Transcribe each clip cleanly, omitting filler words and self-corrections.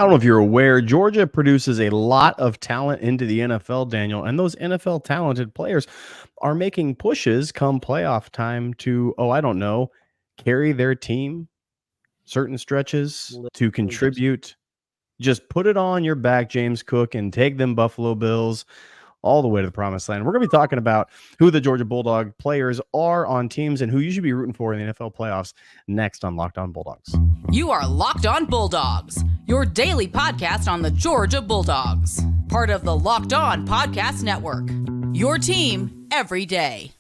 I don't know if you're aware, Georgia produces a lot of talent into the NFL, Daniel, and those NFL talented players are making pushes come playoff time to, I don't know, carry their team certain stretches to Literally contribute. Just put it on your back, James Cook, and take them Buffalo Bills all the way to the promised land. We're going to be talking about who the Georgia Bulldog players are on teams and who you should be rooting for in the NFL playoffs next on Locked On Bulldogs. You are Locked On Bulldogs, your daily podcast on the Georgia Bulldogs, part of the Locked On Podcast Network, your team every day.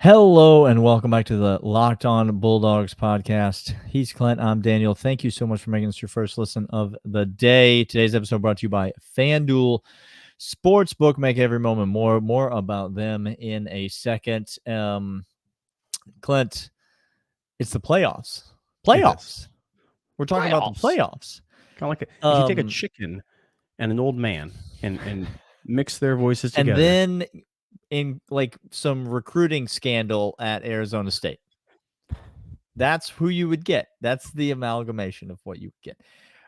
Hello and welcome back to the Locked On Bulldogs podcast. He's Clint. I'm Daniel. Thank you so much for making this your first listen of the day. Today's episode brought to you by FanDuel Sportsbook. Make every moment more. More about them in a second. Clint, it's the playoffs. Playoffs. We're talking about the playoffs. Kind of like if you take a chicken and an old man and mix their voices together. And then in like some recruiting scandal at Arizona State. That's who you would get. That's the amalgamation of what you would get.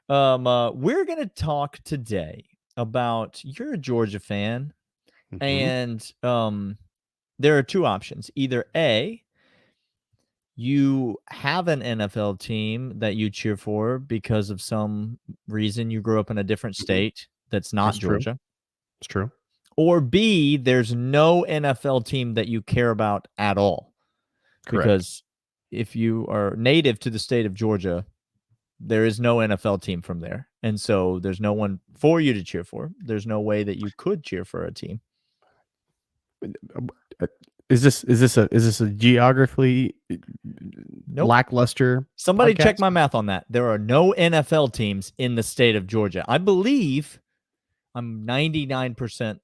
We're going to talk today about, you're a Georgia fan, and there are two options. Either A, you have an NFL team that you cheer for because of some reason you grew up in a different state that's not Georgia. It's true. Or B, there's no NFL team that you care about at all. Correct. Because if you are native to the state of Georgia, there is no NFL team from there. And so there's no one for you to cheer for. There's no way that you could cheer for a team. Is this a geographically lackluster? Somebody podcast? check my math on that. There are no NFL teams in the state of Georgia. I believe, I'm 99%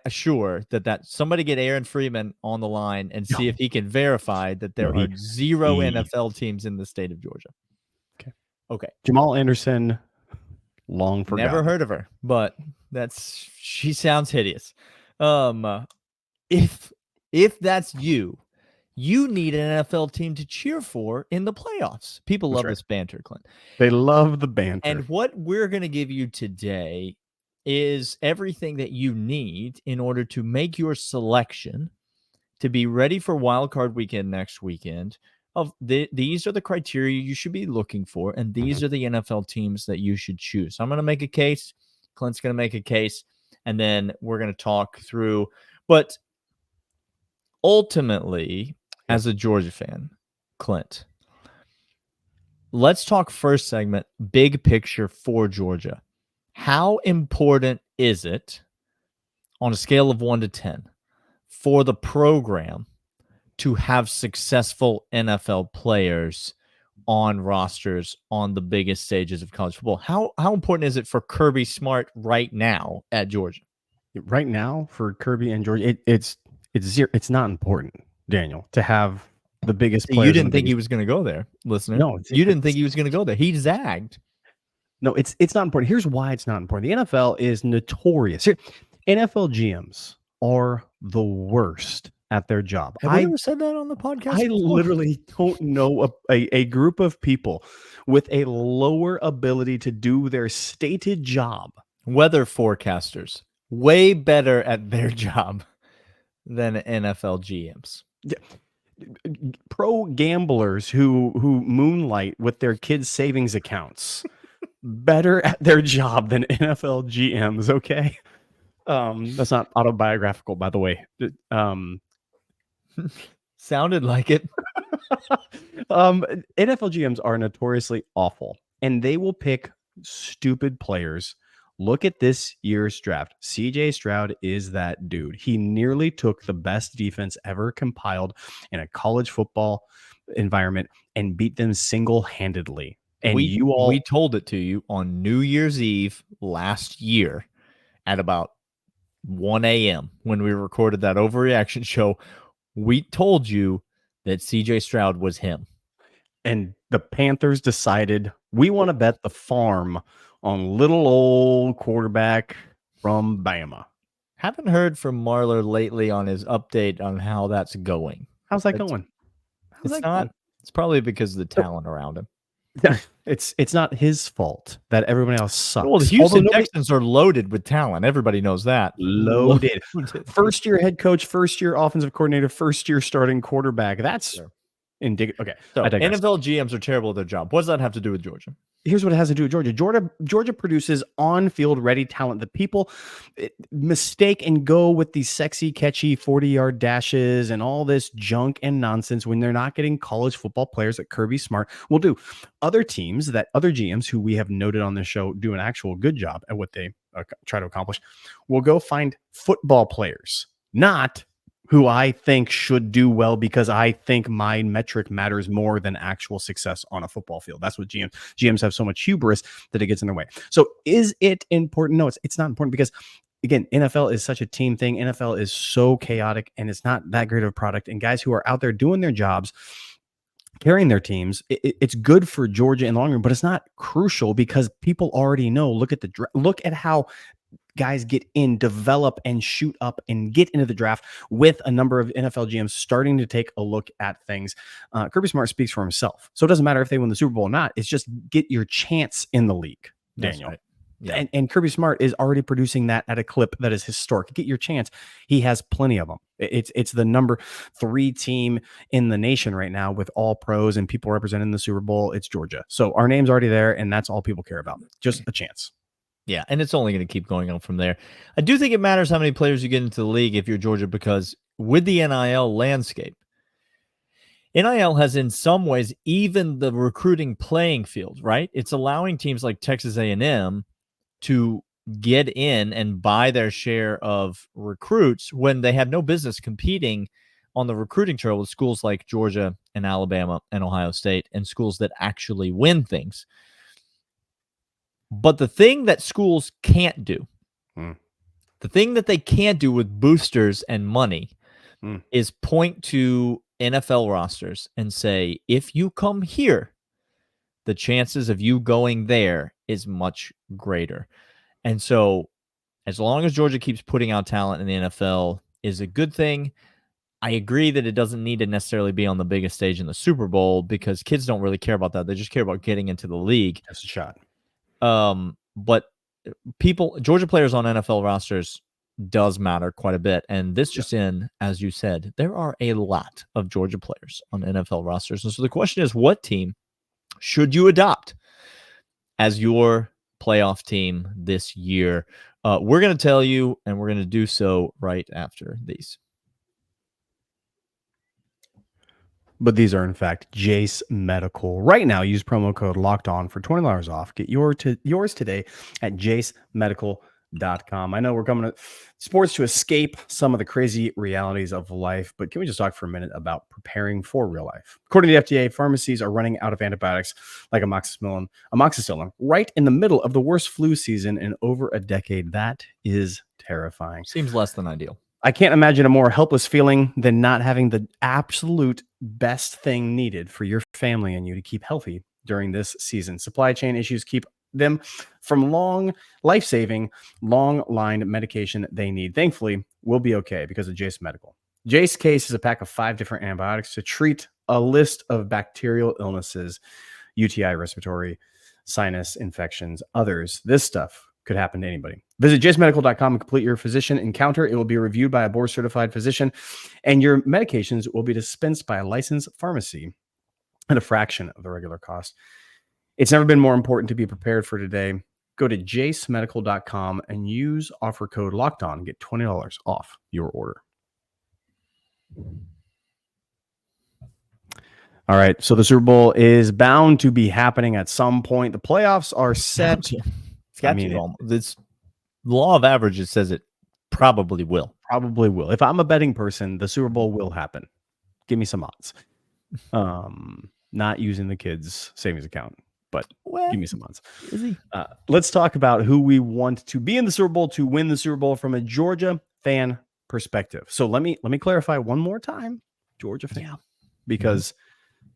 sure that somebody get Aaron Freeman on the line and see if he can verify that there are zero NFL teams in the state of Georgia. Okay. Jamal Anderson, long forgotten. Never heard of her, but she sounds hideous. If that's you need an NFL team to cheer for in the playoffs. People love this banter, Clint. They love the banter. And what we're going to give you today is everything that you need in order to make your selection to be ready for Wild Card Weekend next weekend. These are the criteria you should be looking for, and these are the NFL teams that you should choose. So I'm going to make a case. Clint's going to make a case, and then we're going to talk through. But ultimately, as a Georgia fan, Clint, let's talk first segment, big picture for Georgia. How important is it on a scale of 1 to 10 for the program to have successful NFL players on rosters on the biggest stages of college football? How important is it for Kirby Smart right now at Georgia? Right now for Kirby and Georgia, it's zero. It's not important, Daniel, to have the biggest players. You didn't think he was going to go there, listener. No, you didn't think he was going to go there. He zagged. No, it's not important. Here's why it's not important. The NFL is notorious. NFL GMs are the worst at their job. Have we ever said that on the podcast? I literally don't know a group of people with a lower ability to do their stated job. Weather forecasters, way better at their job than NFL GMs. Yeah. Pro gamblers who moonlight with their kids' savings accounts. Better at their job than NFL GMs, okay? That's not autobiographical, by the way. Sounded like it. NFL GMs are notoriously awful, and they will pick stupid players. Look at this year's draft. CJ Stroud is that dude. He nearly took the best defense ever compiled in a college football environment and beat them single-handedly. And we told it to you on New Year's Eve last year at about 1 a.m. when we recorded that overreaction show. We told you that CJ Stroud was him. And the Panthers decided we want to bet the farm on little old quarterback from Bama. Haven't heard from Marler lately on his update on how that's going. How's that going? How's It's that not. going? It's probably because of the talent around him. It's not his fault that everybody else sucks. Well, the Houston Texans are loaded with talent. Everybody knows that. Loaded. First year head coach, first year offensive coordinator, first year starting quarterback. That's indicative. Okay. So NFL GMs are terrible at their job. What does that have to do with Georgia? Here's what it has to do with Georgia. Georgia produces on-field ready talent. The people mistake and go with these sexy, catchy 40-yard dashes and all this junk and nonsense when they're not getting college football players that Kirby Smart will do. Other teams, that other GMs who we have noted on this show do an actual good job at what they try to accomplish, will go find football players, not who I think should do well because I think my metric matters more than actual success on a football field. That's what GMs have so much hubris that it gets in their way. So is it important? No, it's not important because, again, NFL is such a team thing. NFL is so chaotic and it's not that great of a product. And guys who are out there doing their jobs, carrying their teams, it's good for Georgia in the long run, but it's not crucial because people already know. Look at how guys get in, develop, and shoot up and get into the draft with a number of NFL GMs starting to take a look at things. Kirby Smart speaks for himself. So it doesn't matter if they win the Super Bowl or not. It's just get your chance in the league, Daniel. Right. Yeah. And Kirby Smart is already producing that at a clip that is historic. Get your chance. He has plenty of them. It's the number 3 team in the nation right now with all pros and people representing the Super Bowl. It's Georgia. So our name's already there, and that's all people care about. Just a chance. Yeah, and it's only going to keep going on from there. I do think it matters how many players you get into the league if you're Georgia, because with the NIL landscape, NIL has in some ways even the recruiting playing field, right? It's allowing teams like Texas A&M to get in and buy their share of recruits when they have no business competing on the recruiting trail with schools like Georgia and Alabama and Ohio State and schools that actually win things. But the thing that schools can't do, the thing that they can't do with boosters and money is point to NFL rosters and say, if you come here, the chances of you going there is much greater. And so as long as Georgia keeps putting out talent in the NFL is a good thing. I agree that it doesn't need to necessarily be on the biggest stage in the Super Bowl because kids don't really care about that. They just care about getting into the league. That's a shot. But Georgia players on NFL rosters does matter quite a bit. And this just in, as you said, there are a lot of Georgia players on NFL rosters. And so the question is, what team should you adopt as your playoff team this year? We're going to tell you, and we're going to do so right after these. But these are, in fact, Jace Medical. Right now, use promo code LOCKEDON for $20 off. Get yours today at jacemedical.com. I know we're coming to sports to escape some of the crazy realities of life, but can we just talk for a minute about preparing for real life? According to the FDA, pharmacies are running out of antibiotics like amoxicillin right in the middle of the worst flu season in over a decade. That is terrifying. Seems less than ideal. I can't imagine a more helpless feeling than not having the absolute best thing needed for your family and you to keep healthy during this season. Supply chain issues keep them from life-saving, long-line medication they need. Thankfully, we'll be okay because of Jace Medical. Jace Case is a pack of 5 different antibiotics to treat a list of bacterial illnesses, UTI, respiratory, sinus infections, others. This stuff could happen to anybody. Visit jacemedical.com and complete your physician encounter. It will be reviewed by a board-certified physician, and your medications will be dispensed by a licensed pharmacy at a fraction of the regular cost. It's never been more important to be prepared for today. Go to jacemedical.com and use offer code LOCKEDON and get $20 off your order. All right, so the Super Bowl is bound to be happening at some point. The playoffs are set. It's got this law of averages says it probably will. Probably will. If I'm a betting person, the Super Bowl will happen. Give me some odds. Not using the kids' savings account, but give me some odds. Let's talk about who we want to be in the Super Bowl to win the Super Bowl from a Georgia fan perspective. So let me clarify one more time, Georgia fan, because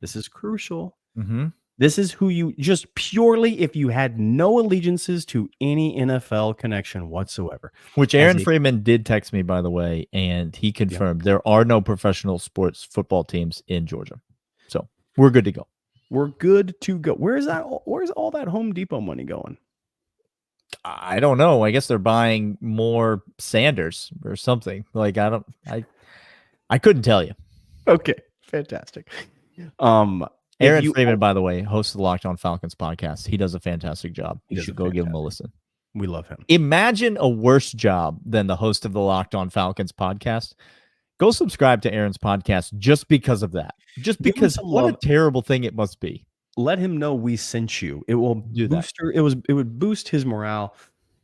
This is crucial. Mm-hmm. This is who you just purely if you had no allegiances to any NFL connection whatsoever. Which As Aaron a- Freeman did text me, by the way, and he confirmed there are no professional sports football teams in Georgia. So we're good to go. We're good to go. Where's all that Home Depot money going? I don't know. I guess they're buying more Sanders or something. Like I couldn't tell you. Okay, fantastic. Aaron Freeman, by the way, hosts the Locked On Falcons podcast. He does a fantastic job. You should go give him a listen. We love him. Imagine a worse job than the host of the Locked On Falcons podcast. Go subscribe to Aaron's podcast just because of that. Just Give him because some what love. a terrible thing it must be. Let him know we sent you. It will Do that. It would boost his morale.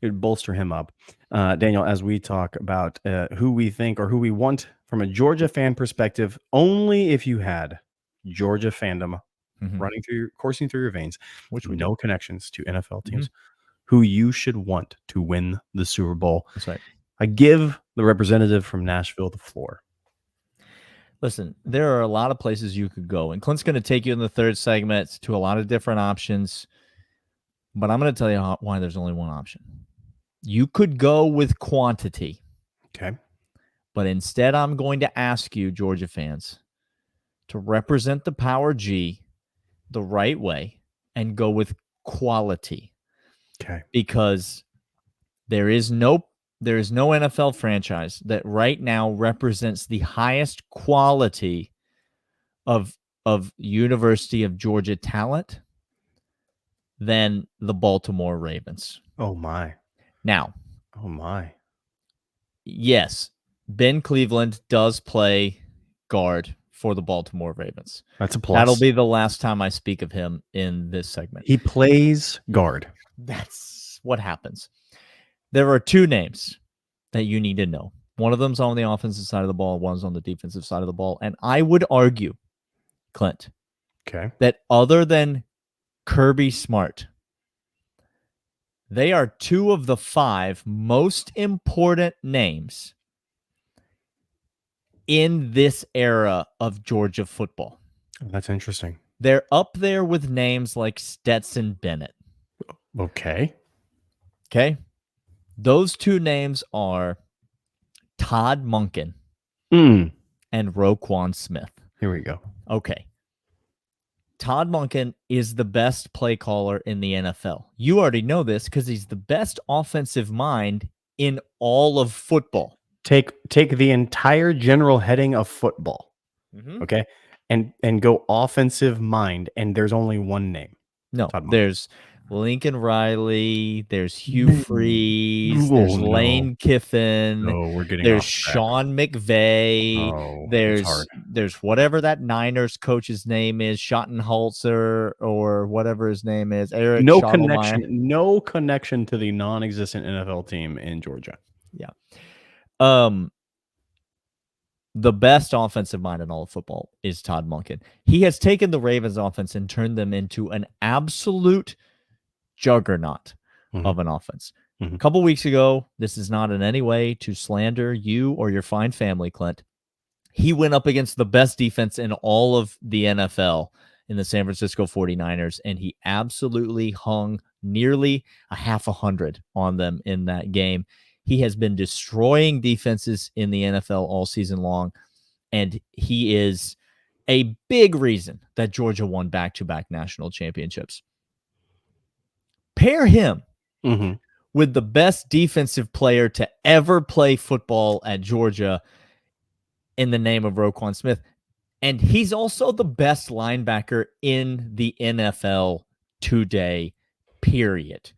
It would bolster him up. Daniel, as we talk about who we think or who we want from a Georgia fan perspective, only if you had Georgia fandom coursing through your veins, Which we no connections to NFL teams, who you should want to win the Super Bowl. That's right. I give the representative from Nashville the floor. Listen, there are a lot of places you could go, and Clint's going to take you in the third segment to a lot of different options, but I'm going to tell you why there's only one option. You could go with quantity. Okay. But instead, I'm going to ask you, Georgia fans, to represent the Power G the right way and go with quality. Okay. Because there is no NFL franchise that right now represents the highest quality of University of Georgia talent than the Baltimore Ravens. Oh my. Now, yes, Ben Cleveland does play guard for the Baltimore Ravens. That's a plus. That'll be the last time I speak of him in this segment. He plays guard. That's what happens. There are two names that you need to know. One of them's on the offensive side of the ball, one's on the defensive side of the ball. And I would argue, Clint, that other than Kirby Smart, they are two of the 5 most important names in this era of Georgia football. That's interesting. They're up there with names like Stetson Bennett. Okay. Those two names are Todd Monken Mm. and Roquan Smith. Here we go. Okay. Todd Monken is the best play caller in the NFL. You already know this because he's the best offensive mind in all of football. Take the entire general heading of football, okay, and go offensive mind, and there's only one name. No, there's Lincoln Riley, there's Hugh Freeze, there's Lane Kiffin, we're getting there's off track. Sean McVay, there's whatever that Niners coach's name is, Schottenhaltzer or whatever his name is, Eric Schottelmeyer. No connection to the non-existent NFL team in Georgia. Yeah. The best offensive mind in all of football is Todd Monken. He has taken the Ravens offense and turned them into an absolute juggernaut of an offense. A couple weeks ago, this is not in any way to slander you or your fine family, Clint. He went up against the best defense in all of the NFL in the San Francisco 49ers, and he absolutely hung nearly a half 100 on them in that game. He has been destroying defenses in the NFL all season long, and he is a big reason that Georgia won back-to-back national championships. Pair him with the best defensive player to ever play football at Georgia in the name of Roquan Smith, and he's also the best linebacker in the NFL today, period.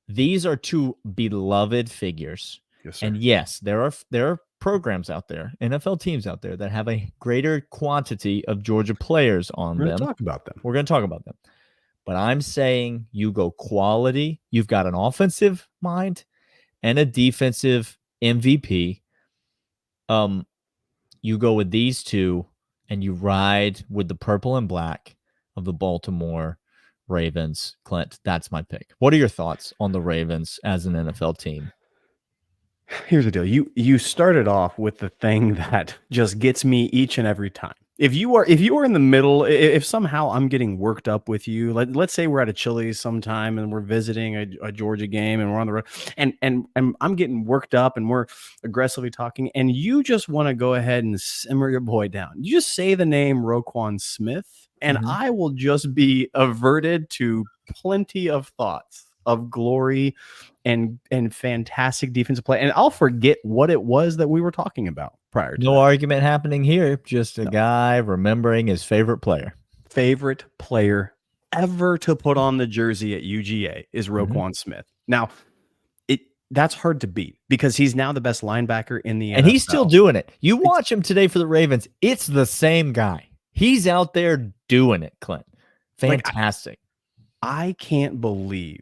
These are two beloved figures. Yes, sir. And yes, there are programs out there, NFL teams out there that have a greater quantity of Georgia players on them. We're going to talk about them. We're going to talk about them. But I'm saying you go quality. You've got an offensive mind and a defensive MVP. You go with these two and you ride with the purple and black of the Baltimore Ravens. Clint, that's my pick. What are your thoughts on the Ravens as an NFL team? Here's the deal. You started off with the thing that just gets me each and every time. If you are in the middle, if somehow I'm getting worked up with you, let's say we're at a Chili's sometime and we're visiting a Georgia game and we're on the road, and I'm getting worked up and we're aggressively talking, and you just want to go ahead and simmer your boy down. You just say the name Roquan Smith, and I will just be averted to plenty of thoughts of glory and fantastic defensive play, and I'll forget what it was that we were talking about prior to No that. argument happening here. Just a guy remembering his favorite player. Favorite player ever to put on the jersey at UGA is Roquan Smith. Now, that's hard to beat because he's now the best linebacker in the NFL. And he's still doing it. You watch him today for the Ravens. It's the same guy. He's out there doing it, Clint. Fantastic. I can't believe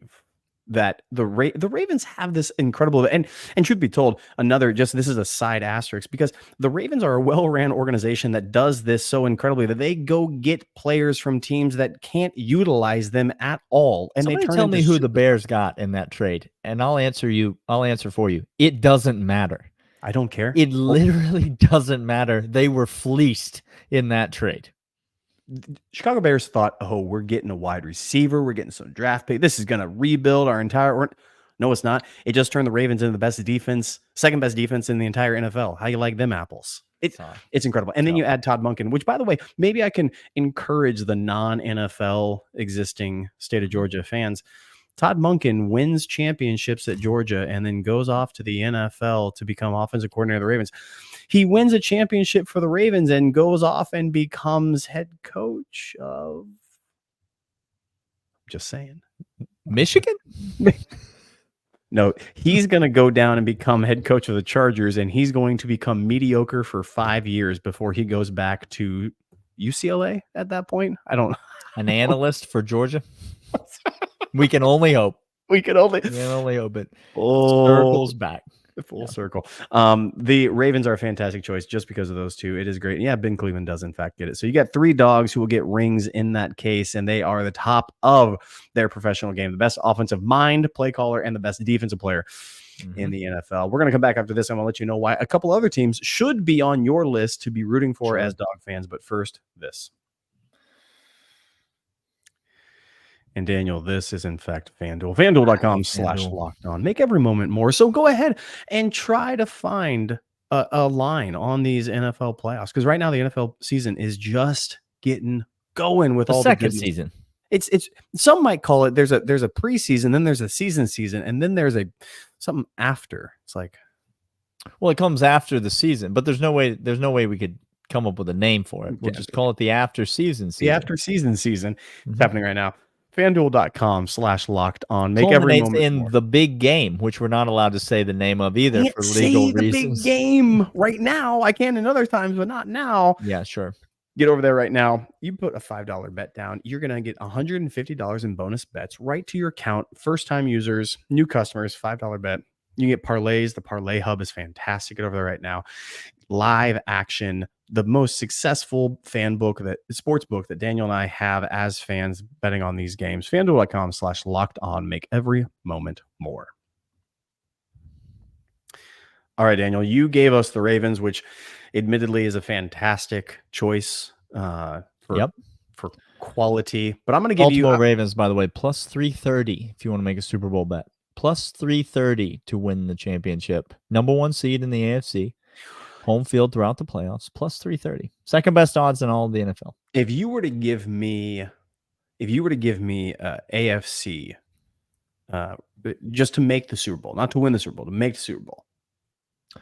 that the Ravens have this incredible, and truth be told, this is a side asterisk, because the Ravens are a well-ran organization that does this so incredibly that they go get players from teams that can't utilize them at all, and Somebody they turn tell me who the superstars. Bears got in that trade, and I'll answer for you. It doesn't matter. I don't care. It literally doesn't matter. They were fleeced in that trade. Chicago Bears thought, oh, we're getting a wide receiver. We're getting some draft pick. This is going to rebuild our entire. No, it's not. It just turned the Ravens into the best defense, second best defense in the entire NFL. How you like them apples? It's incredible. And then you add Todd Monken, which, by the way, maybe I can encourage the non-NFL existing state of Georgia fans. Todd Monken wins championships at Georgia and then goes off to the NFL to become offensive coordinator of the Ravens. He wins a championship for the Ravens and goes off and becomes head coach of, just saying, Michigan? No, he's going to go down and become head coach of the Chargers, and he's going to become mediocre for 5 years before he goes back to UCLA at that point. An analyst for Georgia? We can only hope. We can only hope it circles back. Full circle. The Ravens are a fantastic choice just because of those two. It is great. Yeah, Ben Cleveland does in fact get it. So you got 3 dogs who will get rings in that case, and they are the top of their professional game. The best offensive mind, play caller, and the best defensive player in the NFL. We're going to come back after this. I'm going to let you know why a couple other teams should be on your list to be rooting for as dog fans. But first, this. And Daniel, this is in fact FanDuel. FanDuel.com/lockedon. Make every moment more. So go ahead and try to find a line on these NFL playoffs, because right now the NFL season is just getting going with all the second season. It's some might call it there's a preseason, then there's a season, and then there's something after. It's like, well, it comes after the season, but there's no way we could come up with a name for it. We'll just call it the after season. The after season. It's happening right now. FanDuel.com/lockedon. Make every moment in more. The big game, which we're not allowed to say the name of either for legal reasons. The big game right now. I can in other times, but not now. Yeah, sure. Get over there right now. You put a $5 bet down. You're going to get $150 in bonus bets right to your account. First-time users, new customers, $5 bet. You get parlays. The Parlay Hub is fantastic. Get over there right now. Live action, the most successful sports book that Daniel and I have as fans betting on these games. FanDuel.com/lockedon. Make every moment more. All right, Daniel, you gave us the Ravens, which admittedly is a fantastic choice for quality. But I'm going to give Baltimore Ravens, by the way, plus 330 if you want to make a Super Bowl bet. Plus 330 to win the championship. Number 1 seed in the AFC. Home field throughout the playoffs, plus 330. Second best odds in all of the NFL. If you were to give me AFC just to make the Super Bowl, not to win the Super Bowl, to make the Super Bowl,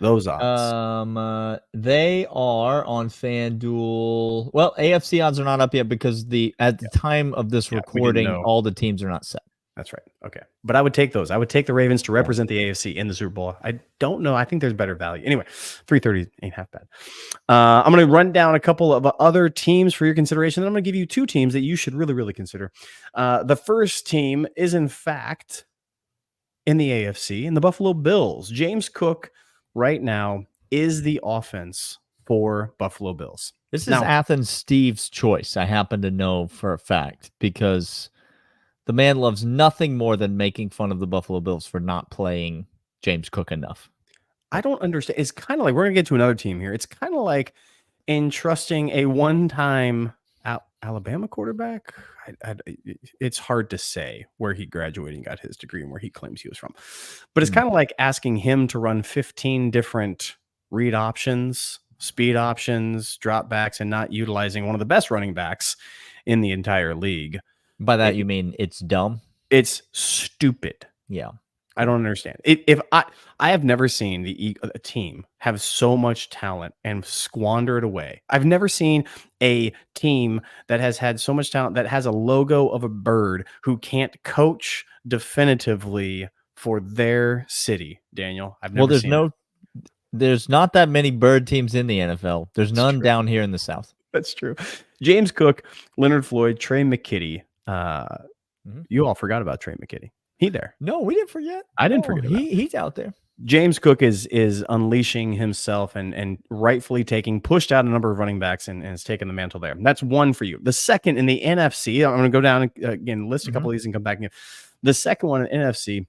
those odds. They are on FanDuel. Well, AFC odds are not up yet because at the time of this recording, all the teams are not set. That's right. Okay. But I would take those. I would take the Ravens to represent the AFC in the Super Bowl. I don't know. I think there's better value. Anyway, 330 ain't half bad. I'm going to run down a couple of other teams for your consideration. Then I'm going to give you 2 teams that you should really, really consider. The first team is, in fact, in the AFC, in the Buffalo Bills. James Cook right now is the offense for Buffalo Bills. This is Athens Steve's choice. I happen to know for a fact because the man loves nothing more than making fun of the Buffalo Bills for not playing James Cook enough. I don't understand. It's kind of like, we're going to get to another team here. It's kind of like in trusting a one-time Alabama quarterback? It's hard to say where he graduated and got his degree and where he claims he was from. But it's kind of like asking him to run 15 different read options, speed options, drop backs, and not utilizing one of the best running backs in the entire league. By that, you mean it's dumb? It's stupid. Yeah. I don't understand. If I have never seen a team have so much talent and squander it away. I've never seen a team that has had so much talent that has a logo of a bird who can't coach definitively for their city. Daniel, I've never seen there's not that many bird teams in the NFL. There's none down here in the South. That's true. James Cook, Leonard Floyd, Trey McKitty. You all forgot about Trey McKitty. He there. No, we didn't forget. I didn't forget about him. He's out there. James Cook is unleashing himself and rightfully pushed out a number of running backs and has taken the mantle there. That's one for you. The second in the NFC, I'm going to go down again, list a couple of these and come back again. The second one in NFC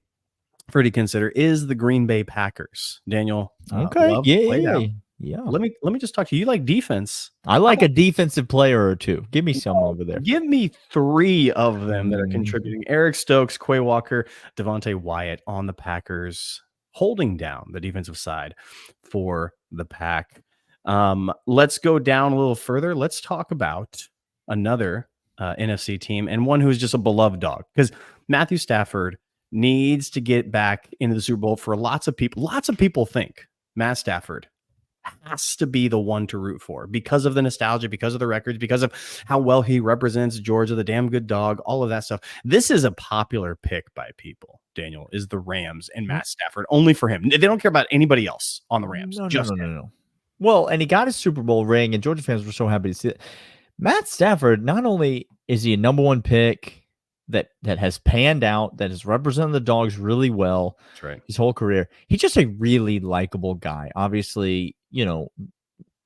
for you to consider is the Green Bay Packers. Daniel, okay, yeah. Let me just talk to you. You like defense? I like a defensive player or two. Give me some over there. Give me 3 of them that are contributing. Eric Stokes, Quay Walker, Devontae Wyatt on the Packers, holding down the defensive side for the Pack. Let's go down a little further. Let's talk about another NFC team and one who's just a beloved dog, because Matthew Stafford needs to get back into the Super Bowl. For lots of people. Lots of people think Matt Stafford has to be the one to root for because of the nostalgia, because of the records, because of how well he represents Georgia, the damn good dog, all of that stuff. This is a popular pick by people, Daniel, is the Rams and Matt Stafford, only for him. They don't care about anybody else on the Rams. No. Well, and he got his Super Bowl ring, and Georgia fans were so happy to see it. Matt Stafford, not only is he a number 1 pick that has panned out, that has represented the Dogs really well his whole career, he's just a really likable guy. Obviously, you know,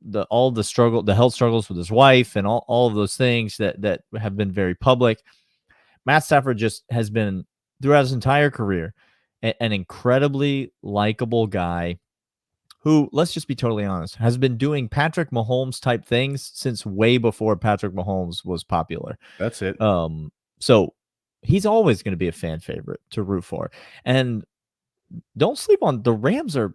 the health struggles with his wife and all of those things that have been very public. Matt Stafford just has been, throughout his entire career, an incredibly likable guy who, let's just be totally honest, has been doing Patrick Mahomes type things since way before Patrick Mahomes was popular. That's it. So he's always going to be a fan favorite to root for. And don't sleep on the Rams are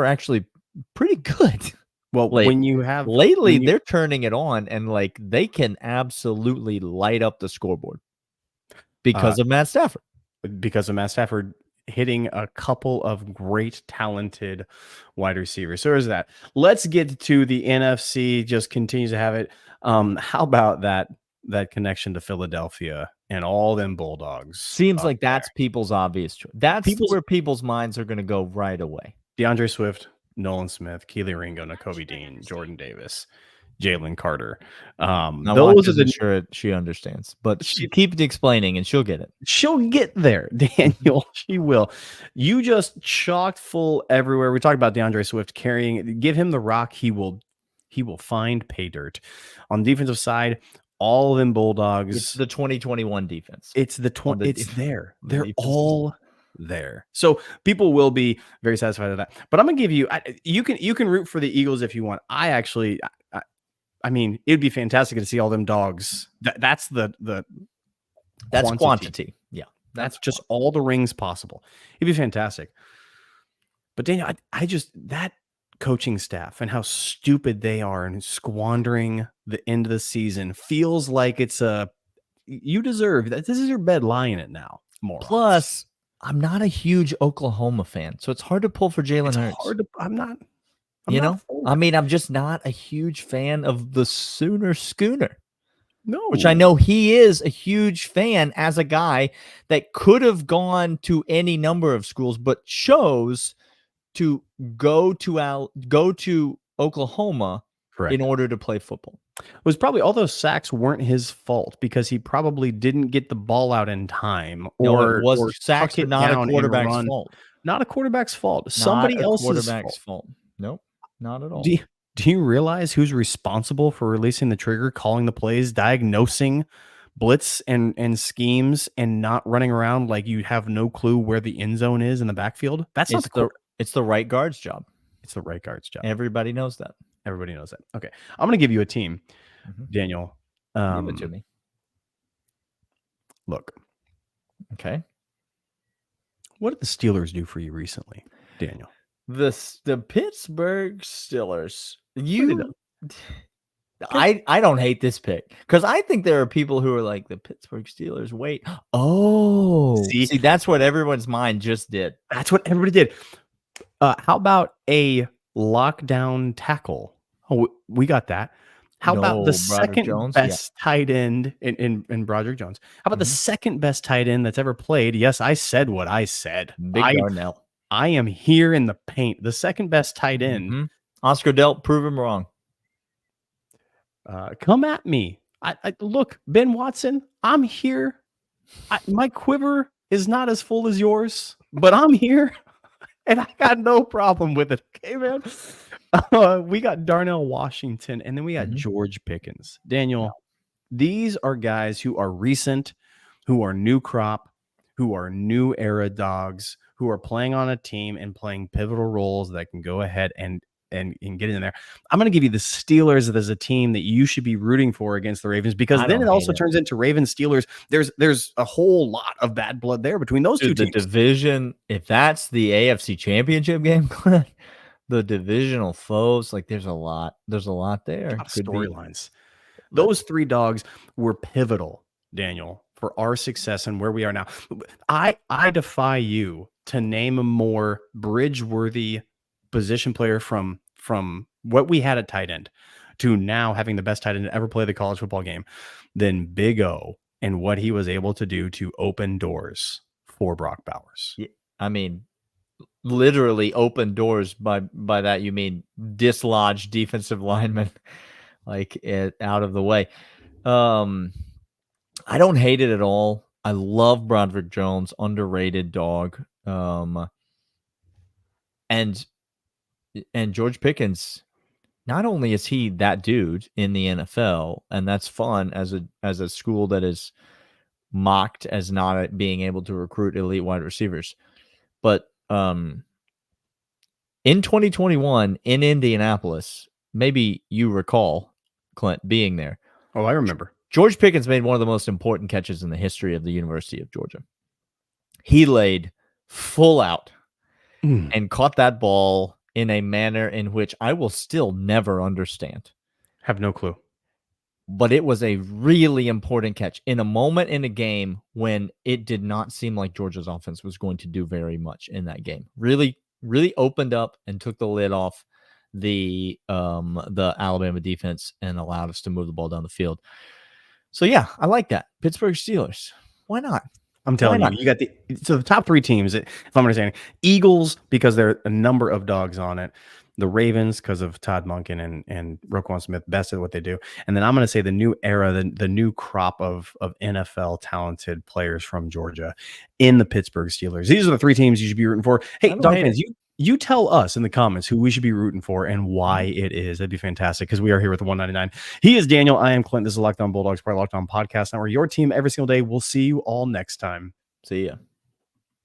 actually pretty good. Well, they're turning it on, and like they can absolutely light up the scoreboard because of Matt Stafford. Because of Matt Stafford hitting a couple of great talented wide receivers. So is that. Let's get to the NFC. Just continues to have it. How about that connection to Philadelphia and all them Bulldogs? Seems like that's people's obvious choice. That's where people's minds are going to go right away. DeAndre Swift, Nolan Smith, Keely Ringo, Nakobe Dean, Jordan Davis, Jalen Carter. Those are sure she understands, but she keep explaining and she'll get it. She'll get there, Daniel. She will. You just chocked full everywhere. We talked about DeAndre Swift carrying it. Give him the rock. He will find pay dirt. On the defensive side, all of them Bulldogs. It's the 2021 defense. It's there. They're all there. So people will be very satisfied with that. But I'm gonna give you. You can root for the Eagles if you want. I mean, it'd be fantastic to see all them dogs. That's quantity. Yeah, that's just all the rings possible. It'd be fantastic. But Daniel, I just that coaching staff and how stupid they are and squandering the end of the season feels like it's you deserve that. This is your bed, lying it now. More. Plus, I'm not a huge Oklahoma fan, so it's hard to pull for Jalen Hurts. I'm just not a huge fan of the Sooner Schooner. No, which I know he is a huge fan as a guy that could have gone to any number of schools, but chose to go to Oklahoma in order to play football. It was probably all those sacks weren't his fault because he probably didn't get the ball out in time, or sacks are not a quarterback's fault. Not a quarterback's fault. Somebody else's fault. Nope, not at all. Do you realize who's responsible for releasing the trigger, calling the plays, diagnosing blitz and schemes, and not running around like you have no clue where the end zone is in the backfield? It's the right guard's job. Everybody knows that. Everybody knows that. Okay. I'm going to give you a team, Daniel. Give it to me. Look, Okay. what did the Steelers do for you recently, Daniel? The Pittsburgh Steelers. Okay. I don't hate this pick because I think there are people who are like the Pittsburgh Steelers. Wait, see, that's what everyone's mind just did. That's what everybody did. How about a lockdown tackle? Oh, we got that. How about the second best tight end in Broderick Jones? How about the second best tight end that's ever played? Yes, I said what I said. Big Darnell. I am here in the paint. The second best tight end. Oscar Delt, prove him wrong. Come at me. I look, Ben Watson, I'm here. My quiver is not as full as yours, but I'm here. And I got no problem with it. Okay, man. We got Darnell Washington, and then we got George Pickens. Daniel, these are guys who are recent, who are new crop, who are new era dogs, who are playing on a team and playing pivotal roles that can go ahead and get in there. I'm going to give you the Steelers as a team that you should be rooting for against the Ravens, because then it also turns into Ravens Steelers. There's a whole lot of bad blood there between those two teams. The division, if that's the AFC Championship game, Clint, the divisional foes, like there's a lot there. Storylines. Those three dogs were pivotal, Daniel, for our success and where we are now. I defy you to name a more bridge-worthy position player from what we had at tight end to now having the best tight end to ever play the college football game than Big O and what he was able to do to open doors for Brock Bowers. Yeah, I mean, literally open doors. By that you mean dislodge defensive linemen like out of the way. I don't hate it at all. I love Broderick Jones, underrated dog. And George Pickens, not only is he that dude in the NFL, and that's fun as a school that is mocked as not being able to recruit elite wide receivers, but in 2021 in Indianapolis, maybe you recall, Clint, being there. Oh, I remember. George Pickens made one of the most important catches in the history of the University of Georgia. He laid full out and caught that ball in a manner in which I will still never understand. Have no clue. But it was a really important catch in a moment in a game when it did not seem like Georgia's offense was going to do very much in that game. Really, really opened up and took the lid off the Alabama defense and allowed us to move the ball down the field. So yeah, I like that. Pittsburgh Steelers. Why not? I'm telling you, you got the top three teams, if I'm understanding. Eagles, because there are a number of dogs on it. The Ravens, because of Todd Monken and Roquan Smith, best at what they do. And then I'm going to say the new era, the new crop of NFL talented players from Georgia in the Pittsburgh Steelers. These are the three teams you should be rooting for. Hey, dog fans, you tell us in the comments who we should be rooting for and why it is. That'd be fantastic, because we are here with the 199. He is Daniel. I am Clint. This is Locked On Bulldogs, part of Locked On Podcast Network. Your team every single day. We'll see you all next time. See ya.